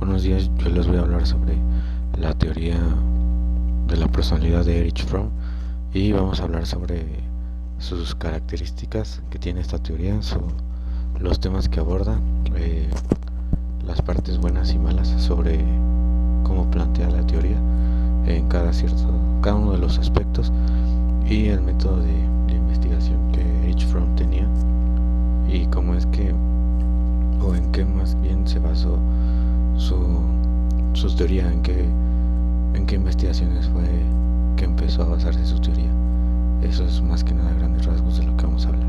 Buenos días, yo les voy a hablar sobre la teoría de la personalidad de Erich Fromm y vamos a hablar sobre sus características que tiene esta teoría, los temas que aborda, eh, las partes buenas y malas sobre cómo plantea la teoría en cada uno de los aspectos y el método de investigación que Erich Fromm tenía y cómo es que, o en qué más bien se basó su, su teoría, en qué investigaciones fue que empezó a basarse su teoría. Eso es más que nada grandes rasgos de lo que vamos a hablar.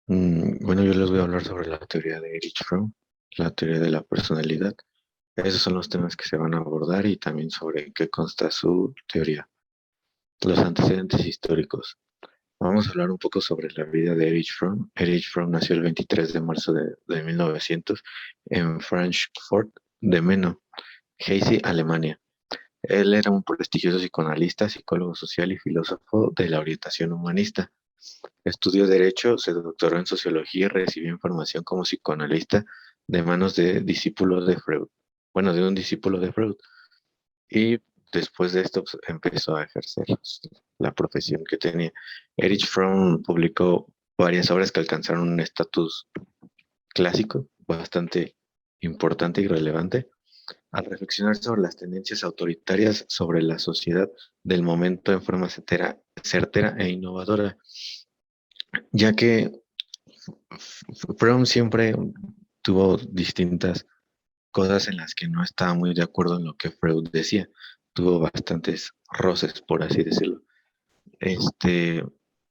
Bueno, yo les voy a hablar sobre la teoría de Erich Fromm, la teoría de la personalidad. Esos son los temas que se van a abordar y también sobre en qué consta su teoría. Los antecedentes históricos. Vamos a hablar un poco sobre la vida de Erich Fromm. Erich Fromm nació el 23 de marzo de 1900 en Frankfurt de Meno, Hesse, Alemania. Él era un prestigioso psicoanalista, psicólogo social y filósofo de la orientación humanista. Estudió Derecho, se doctoró en Sociología y recibió formación como psicoanalista de manos de discípulos de Freud. Bueno, de un discípulo de Freud. Y después de esto pues, empezó a ejercer la profesión que tenía. Erich Fromm publicó varias obras que alcanzaron un estatus clásico bastante importante y relevante al reflexionar sobre las tendencias autoritarias sobre la sociedad del momento en forma certera e innovadora, ya que Fromm siempre tuvo distintas cosas en las que no estaba muy de acuerdo en lo que Freud decía. Tuvo bastantes roces, por así decirlo. Este,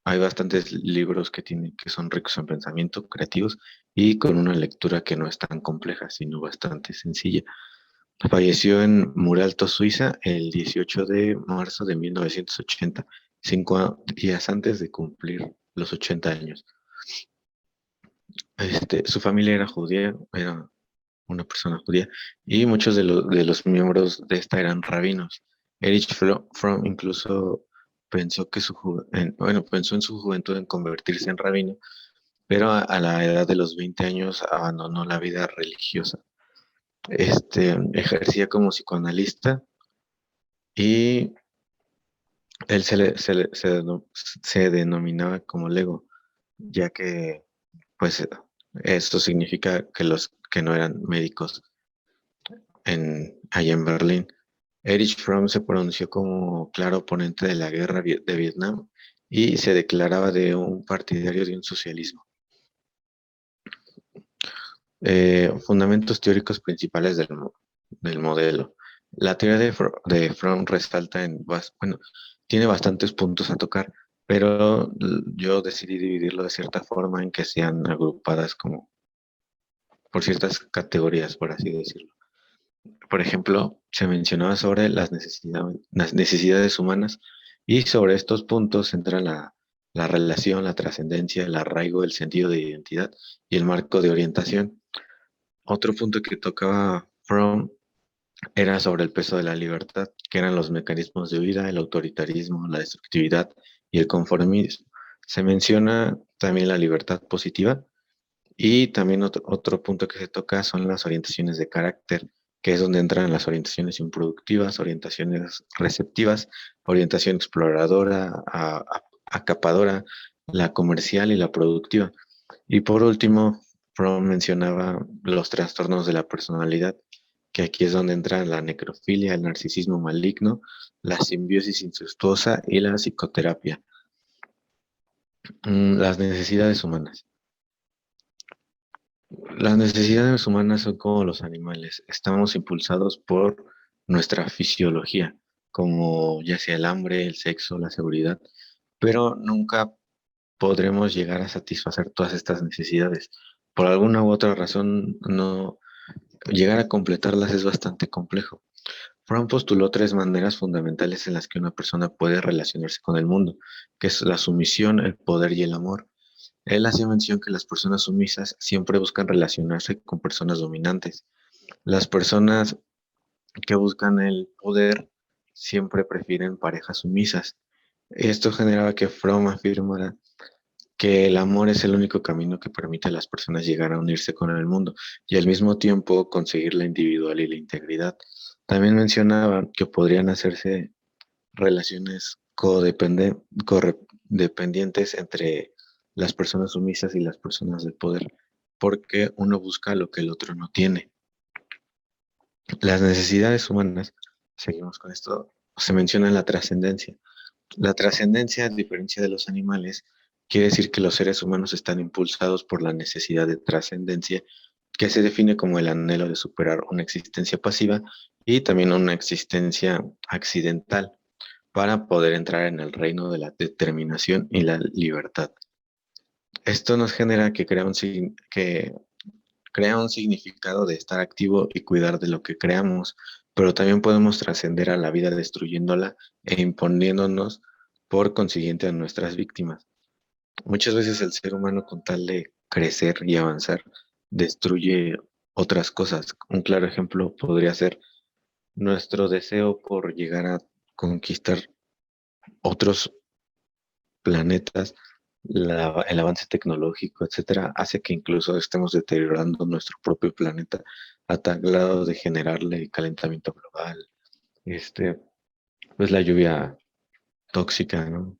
Hay bastantes libros que son ricos en pensamiento, creativos y con una lectura que no es tan compleja, sino bastante sencilla. Falleció en Muralto, Suiza, el 18 de marzo de 1980, 5 días antes de cumplir los 80 años. Su familia era judía, era una persona judía, y muchos de los miembros de esta eran rabinos. Fromm incluso pensó pensó en su juventud en convertirse en rabino, pero a la edad de los 20 años abandonó la vida religiosa. Ejercía como psicoanalista y él se denominaba como lego, ya que pues esto significa que los que no eran médicos allá en Berlín. Erich Fromm se pronunció como claro oponente de la guerra de Vietnam y se declaraba de un partidario de un socialismo. Fundamentos teóricos principales del modelo. La teoría de Fromm resalta bueno, tiene bastantes puntos a tocar, pero yo decidí dividirlo de cierta forma en que sean agrupadas como por ciertas categorías, por así decirlo. Por ejemplo, se mencionaba sobre las necesidades humanas y sobre estos puntos entra la relación, la trascendencia, el arraigo, el sentido de identidad y el marco de orientación. Otro punto que tocaba Fromm era sobre el peso de la libertad, que eran los mecanismos de vida, el autoritarismo, la destructividad y el conformismo. Se menciona también la libertad positiva y también otro punto que se toca son las orientaciones de carácter, que es donde entran las orientaciones improductivas, orientaciones receptivas, orientación exploradora, acapadora, la comercial y la productiva. Y por último, Fromm mencionaba los trastornos de la personalidad, que aquí es donde entran la necrofilia, el narcisismo maligno, la simbiosis incestuosa y la psicoterapia. Las necesidades humanas. Las necesidades humanas son como los animales. Estamos impulsados por nuestra fisiología, como ya sea el hambre, el sexo, la seguridad, pero nunca podremos llegar a satisfacer todas estas necesidades. Por alguna u otra razón, no llegar a completarlas es bastante complejo. Fromm postuló tres maneras fundamentales en las que una persona puede relacionarse con el mundo, que es la sumisión, el poder y el amor. Él hacía mención que las personas sumisas siempre buscan relacionarse con personas dominantes. Las personas que buscan el poder siempre prefieren parejas sumisas. Esto generaba que Fromm afirmara que el amor es el único camino que permite a las personas llegar a unirse con el mundo y al mismo tiempo conseguir la individual y la integridad. También mencionaba que podrían hacerse relaciones codependientes entre las personas sumisas y las personas de poder, porque uno busca lo que el otro no tiene. Las necesidades humanas, seguimos con esto, se menciona la trascendencia. La trascendencia, a diferencia de los animales, quiere decir que los seres humanos están impulsados por la necesidad de trascendencia, que se define como el anhelo de superar una existencia pasiva y también una existencia accidental para poder entrar en el reino de la determinación y la libertad. Esto nos genera que crea un significado de estar activo y cuidar de lo que creamos, pero también podemos trascender a la vida destruyéndola e imponiéndonos por consiguiente a nuestras víctimas. Muchas veces el ser humano con tal de crecer y avanzar destruye otras cosas. Un claro ejemplo podría ser nuestro deseo por llegar a conquistar otros planetas, el avance tecnológico, etcétera, hace que incluso estemos deteriorando nuestro propio planeta a tal grado de generarle calentamiento global, este, pues la lluvia tóxica, ¿no?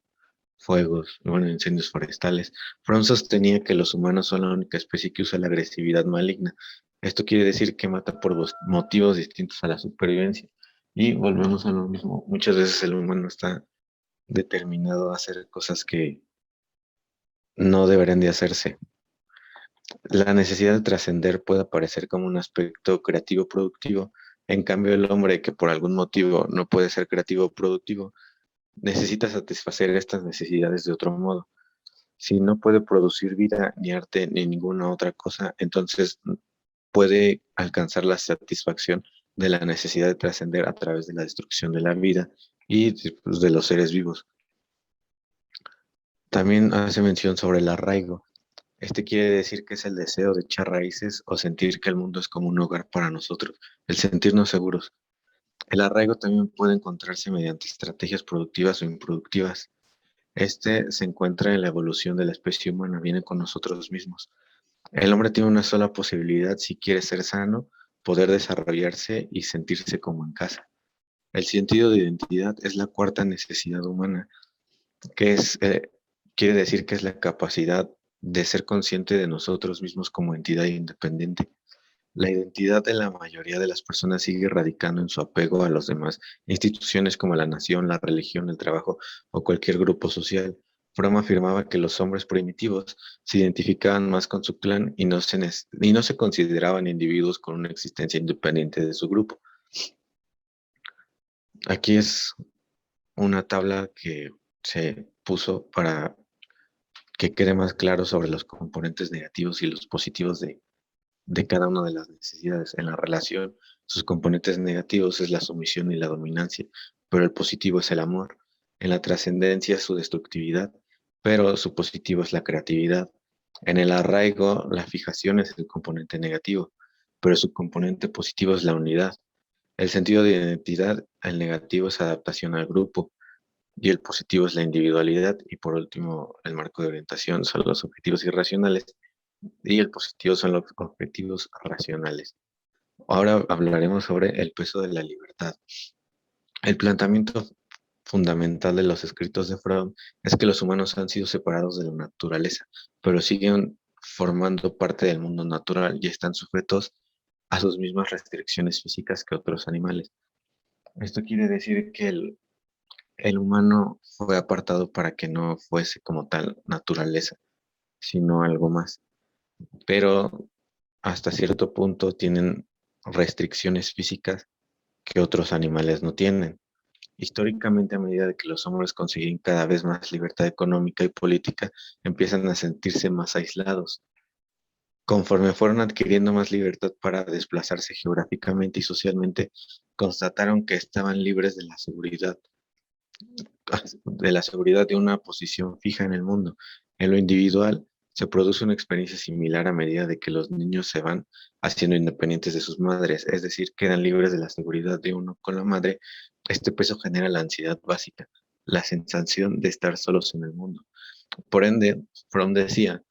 Fuegos, bueno, incendios forestales. Fromm sostenía que los humanos son la única especie que usa la agresividad maligna. Esto quiere decir que mata por motivos distintos a la supervivencia. Y volvemos a lo mismo. Muchas veces el humano está determinado a hacer cosas que no deberían de hacerse. La necesidad de trascender puede aparecer como un aspecto creativo productivo, en cambio el hombre que por algún motivo no puede ser creativo o productivo, necesita satisfacer estas necesidades de otro modo. Si no puede producir vida, ni arte, ni ninguna otra cosa, entonces puede alcanzar la satisfacción de la necesidad de trascender a través de la destrucción de la vida y pues, de los seres vivos. También hace mención sobre el arraigo. Este quiere decir que es el deseo de echar raíces o sentir que el mundo es como un hogar para nosotros, el sentirnos seguros. El arraigo también puede encontrarse mediante estrategias productivas o improductivas. Este se encuentra en la evolución de la especie humana, viene con nosotros mismos. El hombre tiene una sola posibilidad si quiere ser sano, poder desarrollarse y sentirse como en casa. El sentido de identidad es la cuarta necesidad humana, que quiere decir que es la capacidad de ser consciente de nosotros mismos como entidad independiente. La identidad de la mayoría de las personas sigue radicando en su apego a los demás instituciones como la nación, la religión, el trabajo o cualquier grupo social. Fromm afirmaba que los hombres primitivos se identificaban más con su clan y no se consideraban individuos con una existencia independiente de su grupo. Aquí es una tabla que se puso para que quede más claro sobre los componentes negativos y los positivos de cada una de las necesidades. En la relación, sus componentes negativos es la sumisión y la dominancia, pero el positivo es el amor. En la trascendencia, su destructividad, pero su positivo es la creatividad. En el arraigo, la fijación es el componente negativo, pero su componente positivo es la unidad. El sentido de identidad, el negativo es adaptación al grupo y el positivo es la individualidad. Y por último, el marco de orientación son los objetivos irracionales y el positivo son los objetivos racionales. Ahora hablaremos sobre el peso de la libertad. El planteamiento fundamental de los escritos de Freud es que los humanos han sido separados de la naturaleza, pero siguen formando parte del mundo natural y están sujetos a sus mismas restricciones físicas que otros animales. Esto quiere decir que el humano fue apartado para que no fuese como tal naturaleza, sino algo más. Pero hasta cierto punto tienen restricciones físicas que otros animales no tienen. Históricamente, a medida de que los hombres consiguen cada vez más libertad económica y política, empiezan a sentirse más aislados. Conforme fueron adquiriendo más libertad para desplazarse geográficamente y socialmente, constataron que estaban libres de la seguridad de una posición fija en el mundo. En lo individual, se produce una experiencia similar a medida de que los niños se van haciendo independientes de sus madres, es decir, quedan libres de la seguridad de uno con la madre. Este peso genera la ansiedad básica, la sensación de estar solos en el mundo. Por ende, Fromm decía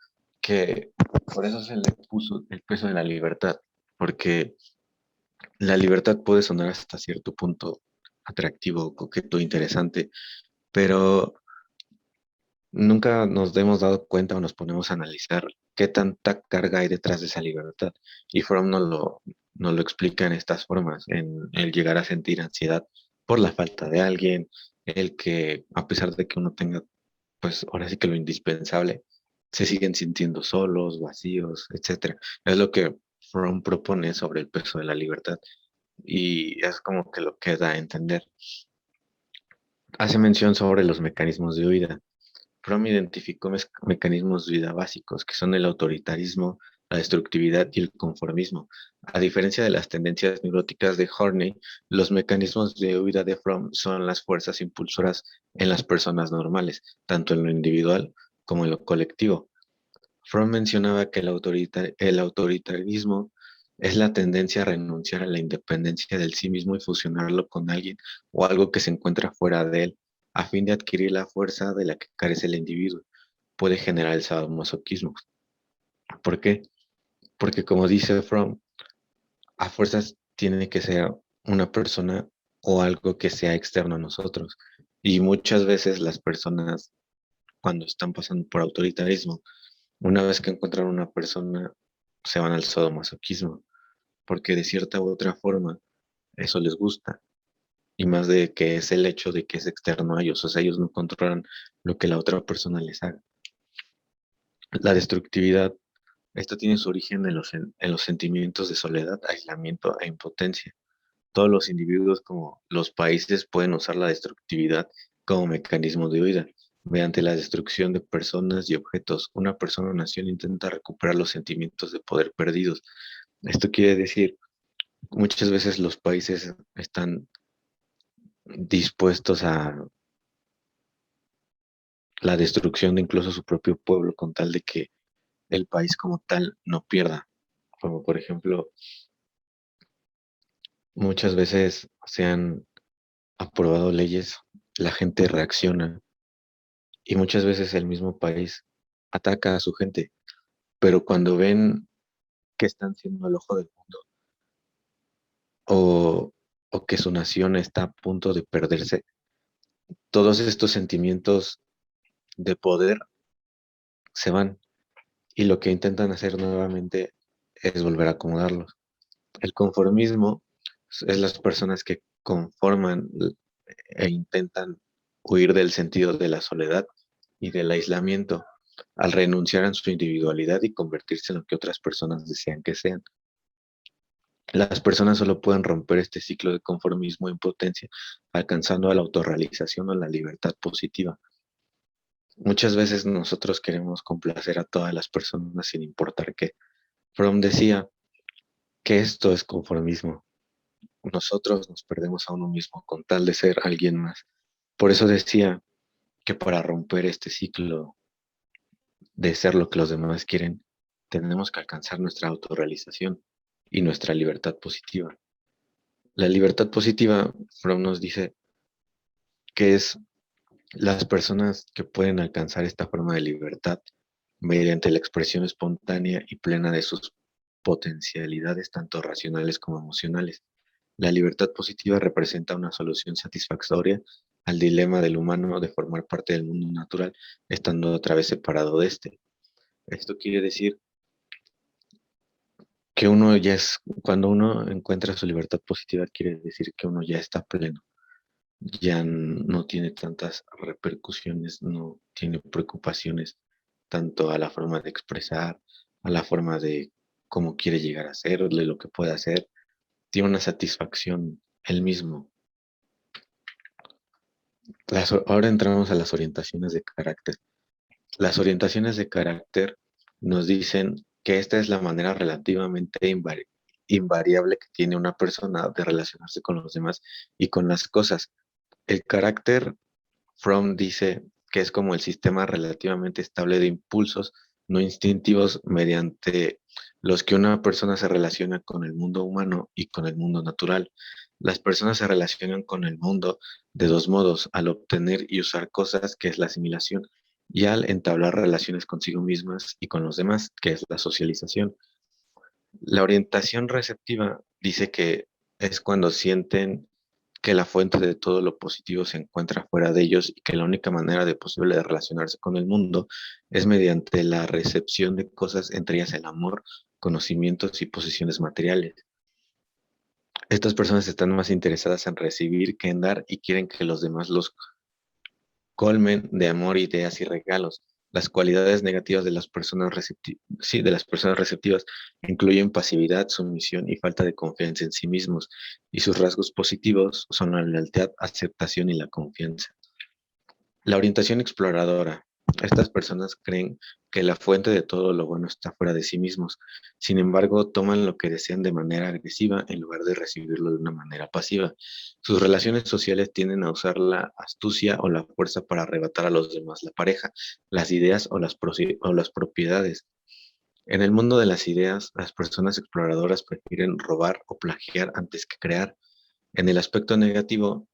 que por eso se le puso el peso de la libertad, porque la libertad puede sonar hasta cierto punto atractivo, coqueto, interesante, pero nunca nos hemos dado cuenta o nos ponemos a analizar qué tanta carga hay detrás de esa libertad. Y Fromm nos lo explica en estas formas, en el llegar a sentir ansiedad por la falta de alguien, el que a pesar de que uno tenga, pues ahora sí que lo indispensable, se siguen sintiendo solos, vacíos, etcétera. Es lo que Fromm propone sobre el peso de la libertad y es como que lo que da a entender. Hace mención sobre los mecanismos de huida. Fromm identificó mecanismos de vida básicos, que son el autoritarismo, la destructividad y el conformismo. A diferencia de las tendencias neuróticas de Horney, los mecanismos de huida de Fromm son las fuerzas impulsoras en las personas normales, tanto en lo individual como en lo colectivo. Fromm mencionaba que el autoritarismo es la tendencia a renunciar a la independencia del sí mismo y fusionarlo con alguien o algo que se encuentra fuera de él, a fin de adquirir la fuerza de la que carece el individuo. Puede generar el sadomasoquismo. ¿Por qué? Porque como dice Fromm, a fuerzas tiene que ser una persona o algo que sea externo a nosotros. Y muchas veces las personas, cuando están pasando por autoritarismo, una vez que encuentran una persona, se van al sadomasoquismo, porque de cierta u otra forma eso les gusta, y más de que es el hecho de que es externo a ellos, o sea, ellos no controlan lo que la otra persona les haga. La destructividad, esto tiene su origen en los sentimientos de soledad, aislamiento e impotencia. Todos los individuos como los países pueden usar la destructividad como mecanismo de huida. Mediante la destrucción de personas y objetos, una persona o nación intenta recuperar los sentimientos de poder perdidos. Esto quiere decir, muchas veces los países están dispuestos a la destrucción de incluso su propio pueblo con tal de que el país como tal no pierda. Como por ejemplo, muchas veces se han aprobado leyes, la gente reacciona y muchas veces el mismo país ataca a su gente, pero cuando ven que están siendo el ojo del mundo o, o que su nación está a punto de perderse, todos estos sentimientos de poder se van y lo que intentan hacer nuevamente es volver a acomodarlos. El conformismo es las personas que conforman e intentan huir del sentido de la soledad y del aislamiento al renunciar a su individualidad y convertirse en lo que otras personas desean que sean. Las personas solo pueden romper este ciclo de conformismo e impotencia alcanzando a la autorrealización o la libertad positiva. Muchas veces nosotros queremos complacer a todas las personas sin importar qué. Fromm decía que esto es conformismo. Nosotros nos perdemos a uno mismo con tal de ser alguien más. Por eso decía que para romper este ciclo de ser lo que los demás quieren, tenemos que alcanzar nuestra autorrealización y nuestra libertad positiva. La libertad positiva, Fromm nos dice que es las personas que pueden alcanzar esta forma de libertad mediante la expresión espontánea y plena de sus potencialidades, tanto racionales como emocionales. La libertad positiva representa una solución satisfactoria al dilema del humano de formar parte del mundo natural, estando otra vez separado de este. Esto quiere decir que uno ya es, cuando uno encuentra su libertad positiva, quiere decir que uno ya está pleno, ya no tiene tantas repercusiones, no tiene preocupaciones tanto a la forma de expresar, a la forma de cómo quiere llegar a ser, de lo que puede hacer, tiene una satisfacción él mismo. Ahora entramos a las orientaciones de carácter. Las orientaciones de carácter nos dicen que esta es la manera relativamente invariable que tiene una persona de relacionarse con los demás y con las cosas. El carácter, Fromm dice que es como el sistema relativamente estable de impulsos no instintivos mediante los que una persona se relaciona con el mundo humano y con el mundo natural. Las personas se relacionan con el mundo de dos modos, al obtener y usar cosas, que es la asimilación, y al entablar relaciones consigo mismas y con los demás, que es la socialización. La orientación receptiva dice que es cuando sienten que la fuente de todo lo positivo se encuentra fuera de ellos y que la única manera de posible de relacionarse con el mundo es mediante la recepción de cosas, entre ellas el amor, conocimientos y posesiones materiales. Estas personas están más interesadas en recibir que en dar y quieren que los demás los colmen de amor, ideas y regalos. Las cualidades negativas de las personas sí, de las personas receptivas incluyen pasividad, sumisión y falta de confianza en sí mismos, y sus rasgos positivos son la lealtad, aceptación y la confianza. La orientación exploradora. Estas personas creen que la fuente de todo lo bueno está fuera de sí mismos. Sin embargo, toman lo que desean de manera agresiva en lugar de recibirlo de una manera pasiva. Sus relaciones sociales tienden a usar la astucia o la fuerza para arrebatar a los demás la pareja, las ideas o las propiedades. En el mundo de las ideas, las personas exploradoras prefieren robar o plagiar antes que crear. En el aspecto negativo,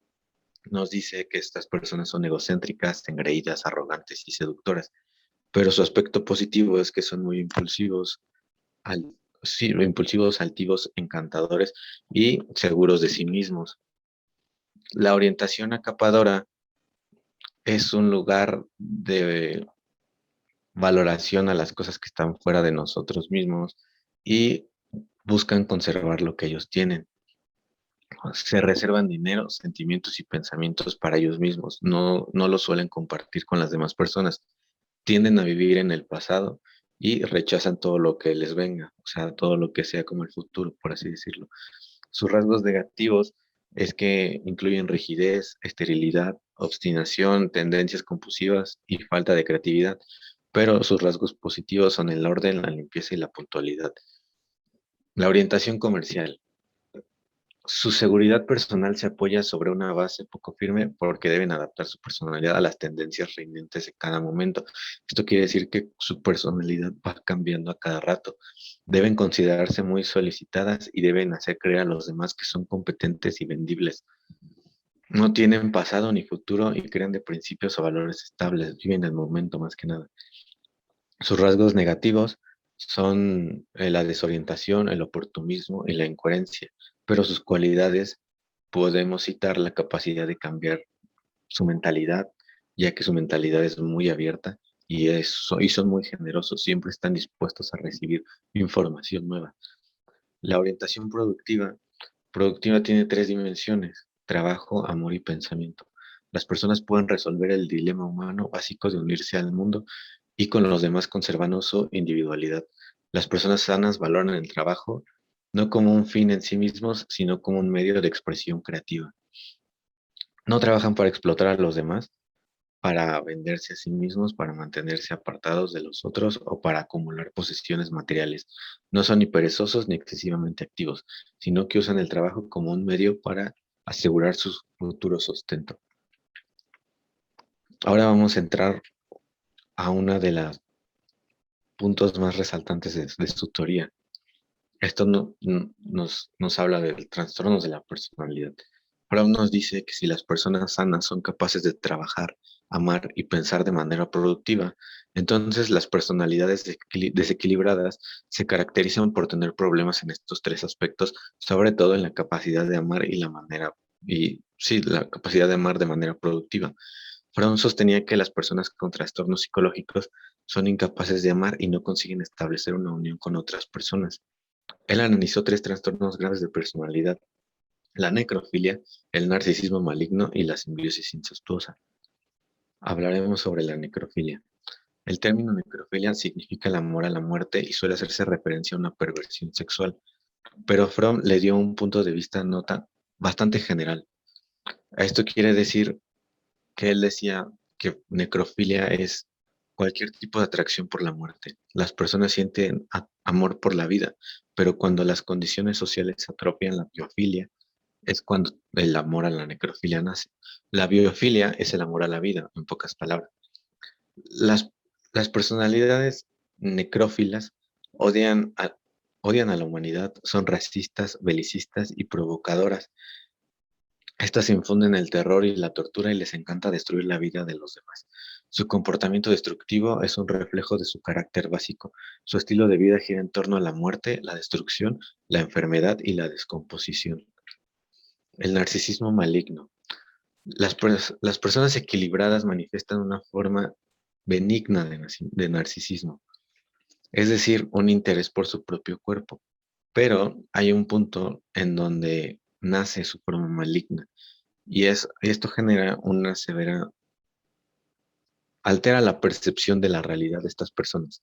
nos dice que estas personas son egocéntricas, engreídas, arrogantes y seductoras, pero su aspecto positivo es que son muy impulsivos, sí, impulsivos, altivos, encantadores y seguros de sí mismos. La orientación acapadora es un lugar de valoración a las cosas que están fuera de nosotros mismos y buscan conservar lo que ellos tienen. Se reservan dinero, sentimientos y pensamientos para ellos mismos. No lo suelen compartir con las demás personas. Tienden a vivir en el pasado y rechazan todo lo que les venga, o sea, todo lo que sea como el futuro, por así decirlo. Sus rasgos negativos es que incluyen rigidez, esterilidad, obstinación, tendencias compulsivas y falta de creatividad, pero sus rasgos positivos son el orden, la limpieza y la puntualidad. La orientación comercial. Su seguridad personal se apoya sobre una base poco firme porque deben adaptar su personalidad a las tendencias reinantes de cada momento. Esto quiere decir que su personalidad va cambiando a cada rato. Deben considerarse muy solicitadas y deben hacer creer a los demás que son competentes y vendibles. No tienen pasado ni futuro y crean de principios o valores estables, viven el momento más que nada. Sus rasgos negativos son la desorientación, el oportunismo y la incoherencia, pero sus cualidades podemos citar la capacidad de cambiar su mentalidad, ya que su mentalidad es muy abierta y son muy generosos, siempre están dispuestos a recibir información nueva. La orientación productiva tiene tres dimensiones: trabajo, amor y pensamiento. Las personas pueden resolver el dilema humano básico de unirse al mundo y con los demás conservando su individualidad. Las personas sanas valoran el trabajo no como un fin en sí mismos, sino como un medio de expresión creativa. No trabajan para explotar a los demás, para venderse a sí mismos, para mantenerse apartados de los otros o para acumular posesiones materiales. No son ni perezosos ni excesivamente activos, sino que usan el trabajo como un medio para asegurar su futuro sustento. Ahora vamos a entrar a una de las puntos más resaltantes de su teoría. Esto nos habla de trastornos de la personalidad. Brown nos dice que si las personas sanas son capaces de trabajar, amar y pensar de manera productiva, entonces las personalidades desequilibradas se caracterizan por tener problemas en estos tres aspectos, sobre todo en la capacidad de amar y sí, la capacidad de amar de manera productiva. Brown sostenía que las personas con trastornos psicológicos son incapaces de amar y no consiguen establecer una unión con otras personas. Él analizó tres trastornos graves de personalidad: la necrofilia, el narcisismo maligno y la simbiosis incestuosa. Hablaremos sobre la necrofilia. El término necrofilia significa el amor a la muerte y suele hacerse referencia a una perversión sexual, pero Fromm le dio un punto de vista bastante general. A esto quiere decir que él decía que necrofilia es cualquier tipo de atracción por la muerte. Las personas sienten amor por la vida, pero cuando las condiciones sociales atropian la biofilia, es cuando el amor a la necrofilia nace. La biofilia es el amor a la vida, en pocas palabras. Las, las personalidades necrófilas odian a, odian a la humanidad, son racistas, belicistas y provocadoras. Estas infunden el terror y la tortura y les encanta destruir la vida de los demás. Su comportamiento destructivo es un reflejo de su carácter básico. Su estilo de vida gira en torno a la muerte, la destrucción, la enfermedad y la descomposición. El narcisismo maligno. Las personas equilibradas manifiestan una forma benigna de narcisismo, es decir, un interés por su propio cuerpo. Pero hay un punto en donde nace su forma maligna y esto genera una severa, altera la percepción de la realidad de estas personas.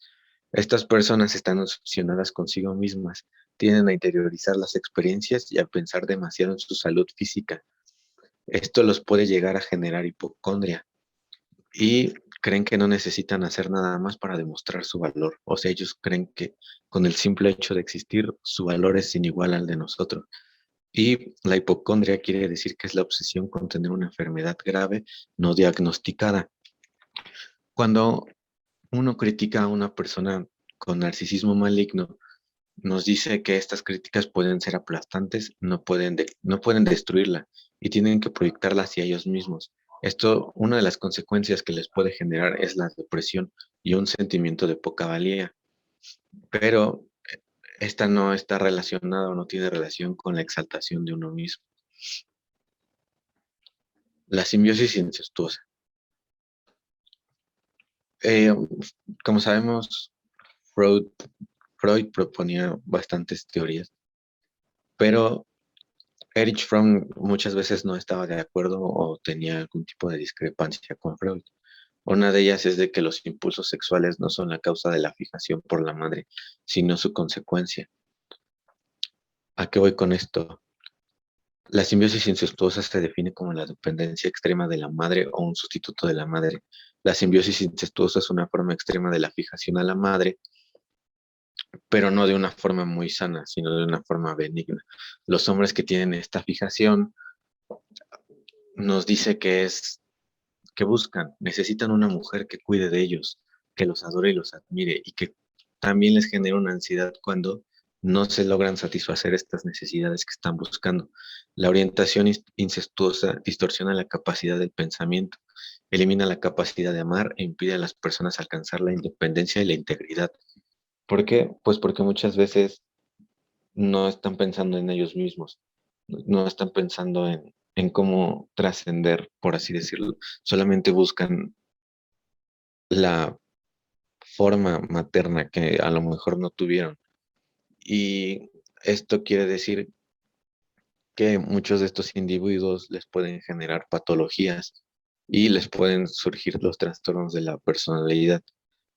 Estas personas están obsesionadas consigo mismas, tienden a interiorizar las experiencias y a pensar demasiado en su salud física. Esto los puede llegar a generar hipocondria y creen que no necesitan hacer nada más para demostrar su valor. O sea, ellos creen que con el simple hecho de existir, su valor es sin igual al de nosotros. Y la hipocondria quiere decir que es la obsesión con tener una enfermedad grave no diagnosticada. Cuando uno critica a una persona con narcisismo maligno, nos dice que estas críticas pueden ser aplastantes, no pueden destruirla y tienen que proyectarla hacia ellos mismos. Esto, una de las consecuencias que les puede generar es la depresión y un sentimiento de poca valía, pero esta no está relacionada o no tiene relación con la exaltación de uno mismo. La simbiosis incestuosa. Eh, Como sabemos, Freud, Freud proponía bastantes teorías, pero Erich Fromm muchas veces no estaba de acuerdo o tenía algún tipo de discrepancia con Freud. Una de ellas es de que los impulsos sexuales no son la causa de la fijación por la madre, sino su consecuencia. ¿A qué voy con esto? La simbiosis incestuosa se define como la dependencia extrema de la madre o un sustituto de la madre. La simbiosis incestuosa es una forma extrema de la fijación a la madre, pero no de una forma muy sana, sino de una forma benigna. Los hombres que tienen esta fijación nos dice que buscan, necesitan una mujer que cuide de ellos, que los adore y los admire y que también les genera una ansiedad cuando no se logran satisfacer estas necesidades que están buscando. La orientación incestuosa distorsiona la capacidad del pensamiento, elimina la capacidad de amar e impide a las personas alcanzar la independencia y la integridad. ¿Por qué? Pues porque muchas veces no están pensando en ellos mismos, no están pensando en cómo trascender, por así decirlo, solamente buscan la forma materna que a lo mejor no tuvieron. Y esto quiere decir que muchos de estos individuos les pueden generar patologías y les pueden surgir los trastornos de la personalidad.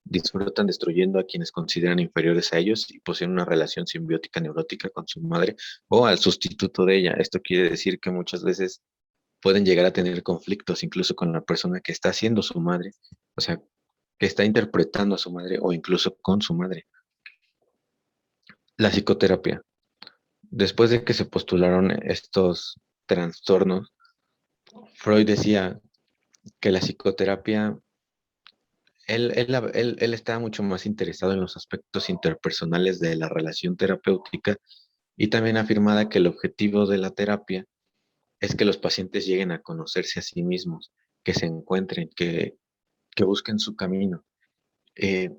Disfrutan destruyendo a quienes consideran inferiores a ellos y poseen una relación simbiótica neurótica con su madre o al sustituto de ella. Esto quiere decir que muchas veces pueden llegar a tener conflictos incluso con la persona que está siendo su madre, o sea, que está interpretando a su madre o incluso con su madre. La psicoterapia. Después de que se postularon estos trastornos, Freud decía que la psicoterapia, él estaba mucho más interesado en los aspectos interpersonales de la relación terapéutica y también afirmaba que el objetivo de la terapia es que los pacientes lleguen a conocerse a sí mismos, que se encuentren, que busquen su camino. Eh,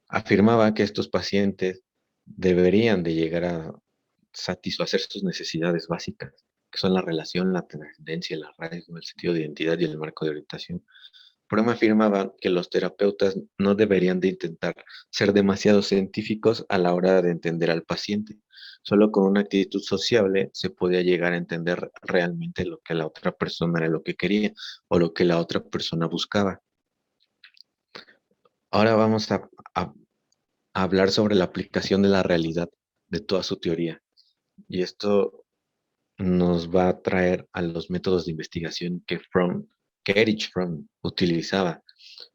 Afirmaba que estos pacientes deberían de llegar a satisfacer sus necesidades básicas, que son la relación, la trascendencia, el arraigo, el sentido de identidad y el marco de orientación. Pero me afirmaba que los terapeutas no deberían de intentar ser demasiado científicos a la hora de entender al paciente. Solo con una actitud sociable se podía llegar a entender realmente lo que la otra persona era lo que quería o lo que la otra persona buscaba. Ahora vamos a hablar sobre la aplicación de la realidad de toda su teoría. Y esto nos va a traer a los métodos de investigación que Erich Fromm utilizaba.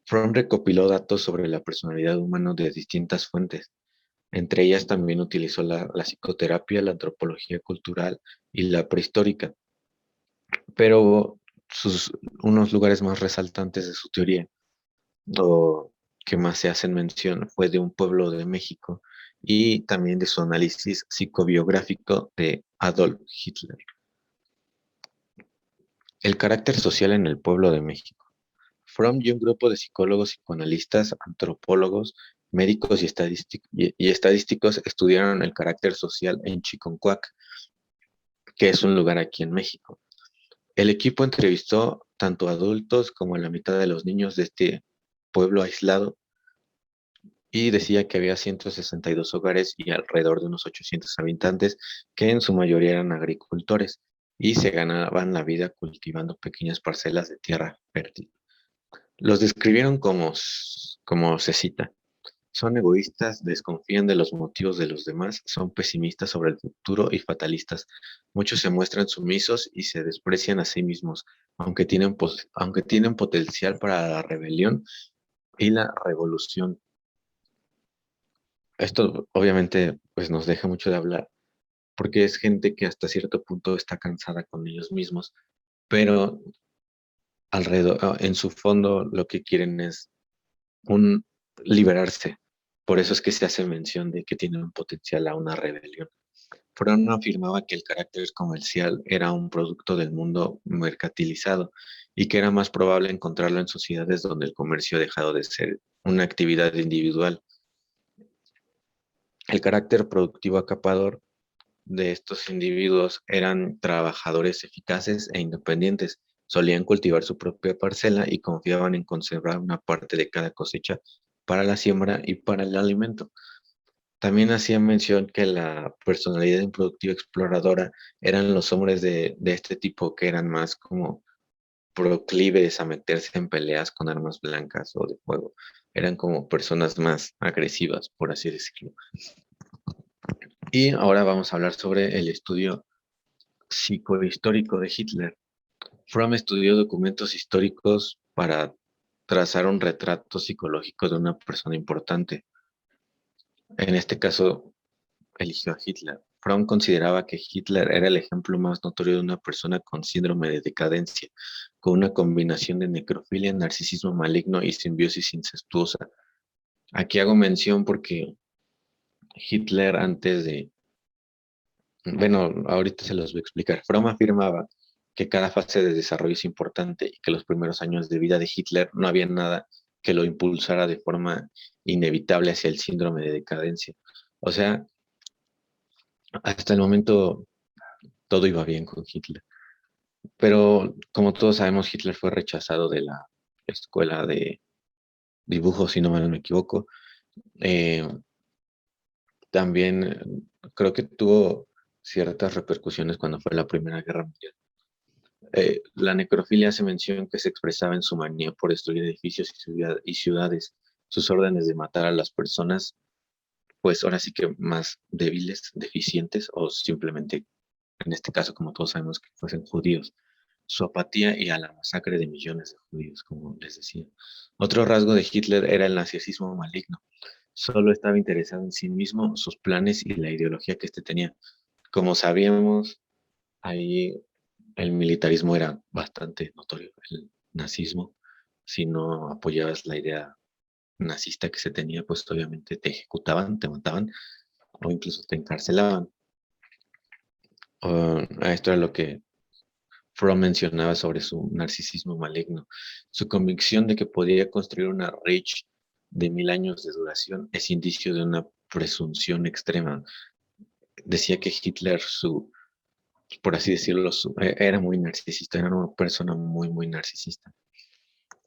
Fromm recopiló datos sobre la personalidad humana de distintas fuentes. Entre ellas también utilizó la psicoterapia, la antropología cultural y la prehistórica. Pero unos lugares más resaltantes de su teoría, o que más se hacen mención, fue de un pueblo de México y también de su análisis psicobiográfico de Adolf Hitler. El carácter social en el pueblo de México. Fromm y un grupo de psicólogos, psicoanalistas, antropólogos, médicos y estadísticos estudiaron el carácter social en Chiconcuac, que es un lugar aquí en México. El equipo entrevistó tanto a adultos como a la mitad de los niños de este pueblo aislado y decía que había 162 hogares y alrededor de unos 800 habitantes que en su mayoría eran agricultores y se ganaban la vida cultivando pequeñas parcelas de tierra fértil. Los describieron como se cita. Son egoístas, desconfían de los motivos de los demás, son pesimistas sobre el futuro y fatalistas. Muchos se muestran sumisos y se desprecian a sí mismos, aunque tienen potencial para la rebelión y la revolución. Esto obviamente pues nos deja mucho de hablar, porque es gente que hasta cierto punto está cansada con ellos mismos, pero en su fondo lo que quieren es un liberarse. Por eso es que se hace mención de que tienen un potencial a una rebelión. Fromm afirmaba que el carácter comercial era un producto del mundo mercantilizado y que era más probable encontrarlo en sociedades donde el comercio ha dejado de ser una actividad individual. El carácter productivo acapador de estos individuos eran trabajadores eficaces e independientes. Solían cultivar su propia parcela y confiaban en conservar una parte de cada cosecha para la siembra y para el alimento. También hacía mención que la personalidad improductiva exploradora eran los hombres de este tipo que eran más como proclives a meterse en peleas con armas blancas o de fuego. Eran como personas más agresivas, por así decirlo. Y ahora vamos a hablar sobre el estudio psicohistórico de Hitler. Fromm estudió documentos históricos para trazar un retrato psicológico de una persona importante. En este caso, eligió a Hitler. Fromm consideraba que Hitler era el ejemplo más notorio de una persona con síndrome de decadencia, con una combinación de necrofilia, narcisismo maligno y simbiosis incestuosa. Aquí hago mención porque Hitler antes de, bueno, ahorita se los voy a explicar. Fromm afirmaba que cada fase de desarrollo es importante y que los primeros años de vida de Hitler no había nada que lo impulsara de forma inevitable hacia el síndrome de decadencia. O sea, hasta el momento todo iba bien con Hitler. Pero como todos sabemos, Hitler fue rechazado de la escuela de dibujo, si no mal me equivoco. Eh, También creo que tuvo ciertas repercusiones cuando fue la Primera Guerra Mundial. La necrofilia hace mención que se expresaba en su manía por destruir edificios y ciudades, sus órdenes de matar a las personas, pues ahora sí que más débiles, deficientes o simplemente, en este caso, como todos sabemos, que fuesen judíos. Su apatía y a la masacre de millones de judíos, como les decía. Otro rasgo de Hitler era el narcisismo maligno. Solo estaba interesado en sí mismo, sus planes y la ideología que éste tenía. Como sabíamos, ahí el militarismo era bastante notorio, el nazismo. Si no apoyabas la idea nazista que se tenía, pues obviamente te ejecutaban, te mataban o incluso te encarcelaban. Esto era lo que Fromm mencionaba sobre su narcisismo maligno. Su convicción de que podía construir una Reich de 1000 años de duración es indicio de una presunción extrema. Decía que Hitler, por así decirlo, era muy narcisista, era una persona muy, muy narcisista.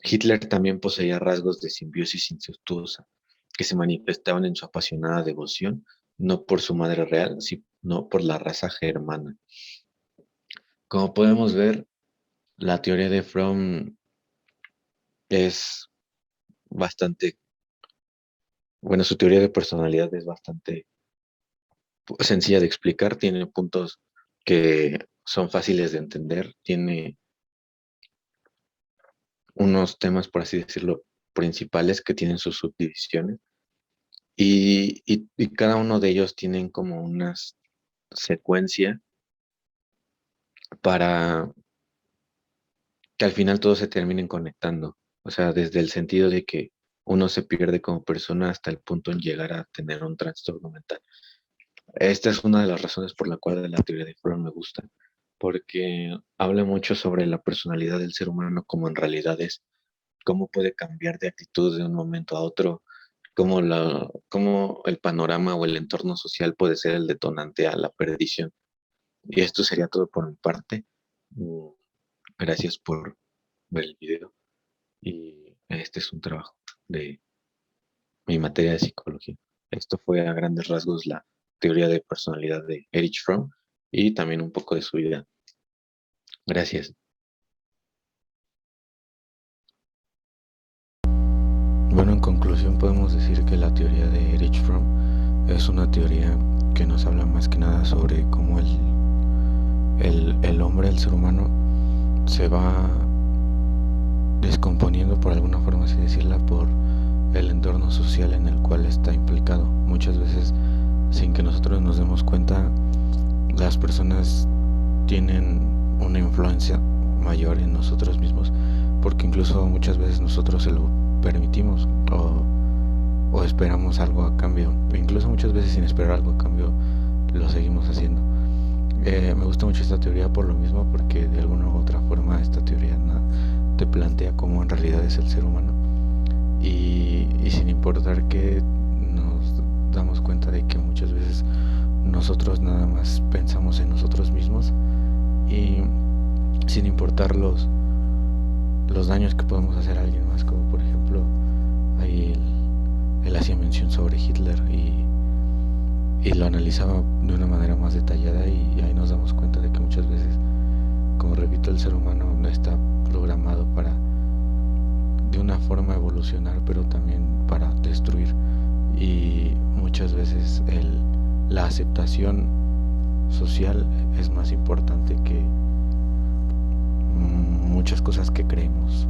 Hitler también poseía rasgos de simbiosis incestuosa que se manifestaban en su apasionada devoción, no por su madre real, sino por la raza germana. Como podemos ver, la teoría de Fromm es bastante, bueno, su teoría de personalidad es bastante sencilla de explicar, tiene puntos que son fáciles de entender, tiene unos temas, por así decirlo, principales que tienen sus subdivisiones y cada uno de ellos tienen como una secuencia para que al final todos se terminen conectando. O sea, desde el sentido de que uno se pierde como persona hasta el punto en llegar a tener un trastorno mental. Esta es una de las razones por la cual la teoría de Freud me gusta, porque habla mucho sobre la personalidad del ser humano como en realidad es. cómo puede cambiar de actitud de un momento a otro, cómo el panorama o el entorno social puede ser el detonante a la perdición. Y esto sería todo por mi parte. Mm, Gracias por ver el video y este es un trabajo de mi materia de psicología. Esto fue a grandes rasgos la teoría de personalidad de Erich Fromm y también un poco de su vida. Gracias. Bueno, en conclusión podemos decir que la teoría de Erich Fromm es una teoría que nos habla más que nada sobre cómo el hombre, el ser humano, se va descomponiendo, por alguna forma así decirla, por el entorno social en el cual está implicado. Muchas veces, sin que nosotros nos demos cuenta, las personas tienen una influencia mayor en nosotros mismos, porque incluso muchas veces nosotros se lo permitimos o esperamos algo a cambio, incluso muchas veces sin esperar algo a cambio lo seguimos haciendo. Me gusta mucho esta teoría por lo mismo, porque de alguna u otra forma esta teoría te plantea cómo en realidad es el ser humano y sin importar que nos damos cuenta de que muchas veces nosotros nada más pensamos en nosotros mismos y sin importar los daños que podemos hacer a alguien más, como por ejemplo ahí él hacía mención sobre Hitler y lo analizaba de una manera más detallada y ahí nos damos cuenta de que muchas veces, como repito, el ser humano no está programado para de una forma evolucionar, pero también para destruir, y muchas veces la aceptación social es más importante que muchas cosas que creemos.